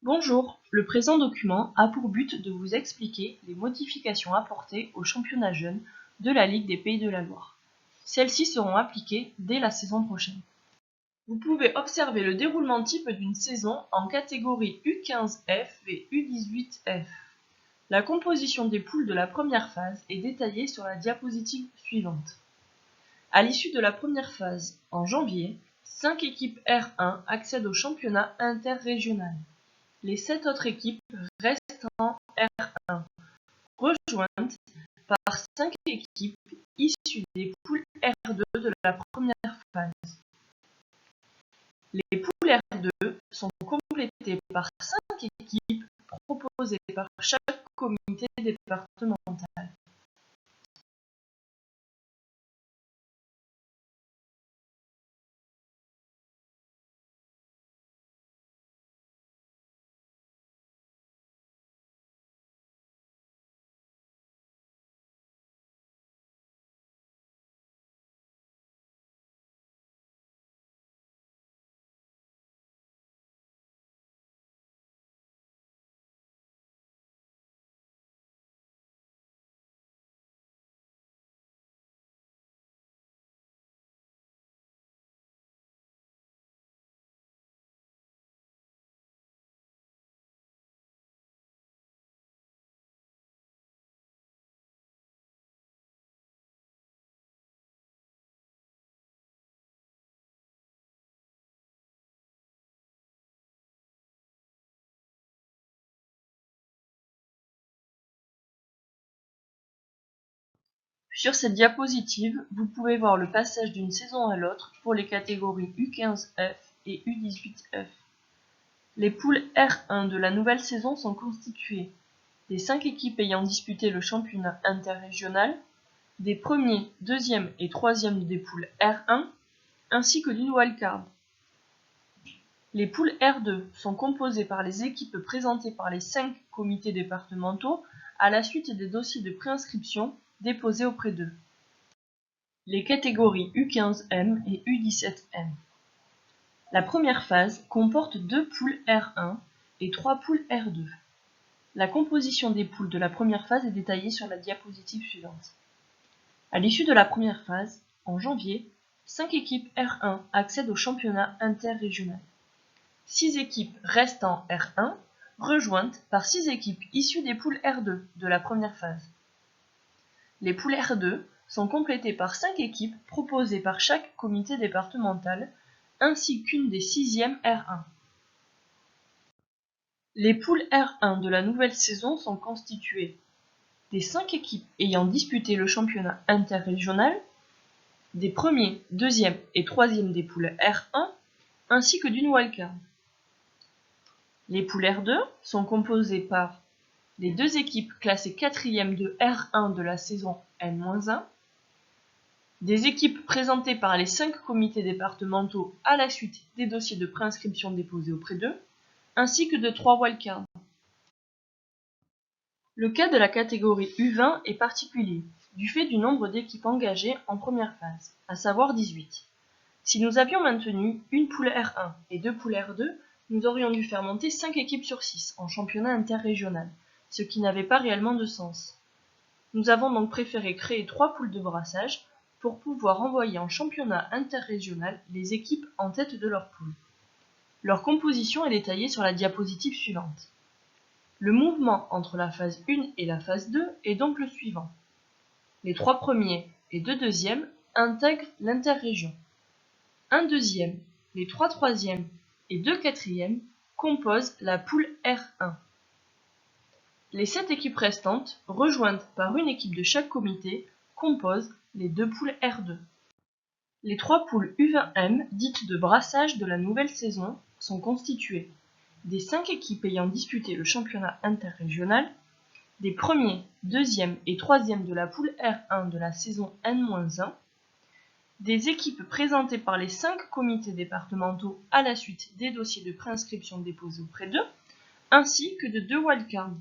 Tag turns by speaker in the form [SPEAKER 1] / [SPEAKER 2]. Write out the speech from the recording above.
[SPEAKER 1] Bonjour, le présent document a pour but de vous expliquer les modifications apportées au championnat jeune de la Ligue des Pays de la Loire. Celles-ci seront appliquées dès la saison prochaine. Vous pouvez observer le déroulement type d'une saison en catégorie U15F et U18F. La composition des poules de la première phase est détaillée sur la diapositive suivante. À l'issue de la première phase, en janvier, 5 équipes R1 accèdent au championnat interrégional. Les 7 autres équipes restent en R1, rejointes par 5 équipes issues des poules R2 de la première phase. Les poules R2 sont complétées par 5 équipes proposées par chaque comité départemental. Sur cette diapositive, vous pouvez voir le passage d'une saison à l'autre pour les catégories U15F et U18F. Les poules R1 de la nouvelle saison sont constituées des 5 équipes ayant disputé le championnat interrégional, des premiers, deuxièmes et troisièmes des poules R1, ainsi que d'une wildcard. Les poules R2 sont composées par les équipes présentées par les 5 comités départementaux à la suite des dossiers de préinscription déposés auprès d'eux. Les catégories U15M et U17M. La première phase comporte 2 poules R1 et 3 poules R2. La composition des poules de la première phase est détaillée sur la diapositive suivante. À l'issue de la première phase, en janvier, 5 équipes R1 accèdent au championnat interrégional. 6 équipes restent en R1, rejointes par 6 équipes issues des poules R2 de la première phase. Les poules R2 sont complétées par 5 équipes proposées par chaque comité départemental, ainsi qu'une des 6e R1. Les poules R1 de la nouvelle saison sont constituées des 5 équipes ayant disputé le championnat interrégional, des premiers, deuxièmes et troisièmes des poules R1, ainsi que d'une wildcard. Les poules R2 sont composées par les 2 équipes classées 4e de R1 de la saison N-1, des équipes présentées par les 5 comités départementaux à la suite des dossiers de préinscription déposés auprès d'eux, ainsi que de 3 wildcards. Le cas de la catégorie U20 est particulier, du fait du nombre d'équipes engagées en première phase, à savoir 18. Si nous avions maintenu une poule R1 et 2 poules R2, nous aurions dû faire monter 5 équipes sur 6 en championnat interrégional, ce qui n'avait pas réellement de sens. Nous avons donc préféré créer 3 poules de brassage pour pouvoir envoyer en championnat interrégional les équipes en tête de leur poule. Leur composition est détaillée sur la diapositive suivante. Le mouvement entre la phase 1 et la phase 2 est donc le suivant. Les 3 premiers et 2 deuxièmes intègrent l'interrégion. Un deuxième, les 3 troisièmes et 2 quatrièmes composent la poule R1. Les 7 équipes restantes, rejointes par une équipe de chaque comité, composent les 2 poules R2. Les 3 poules U20M, dites de brassage de la nouvelle saison, sont constituées des 5 équipes ayant disputé le championnat interrégional, des premiers, deuxièmes et troisièmes de la poule R1 de la saison N-1, des équipes présentées par les 5 comités départementaux à la suite des dossiers de préinscription déposés auprès d'eux, ainsi que de 2 wildcards.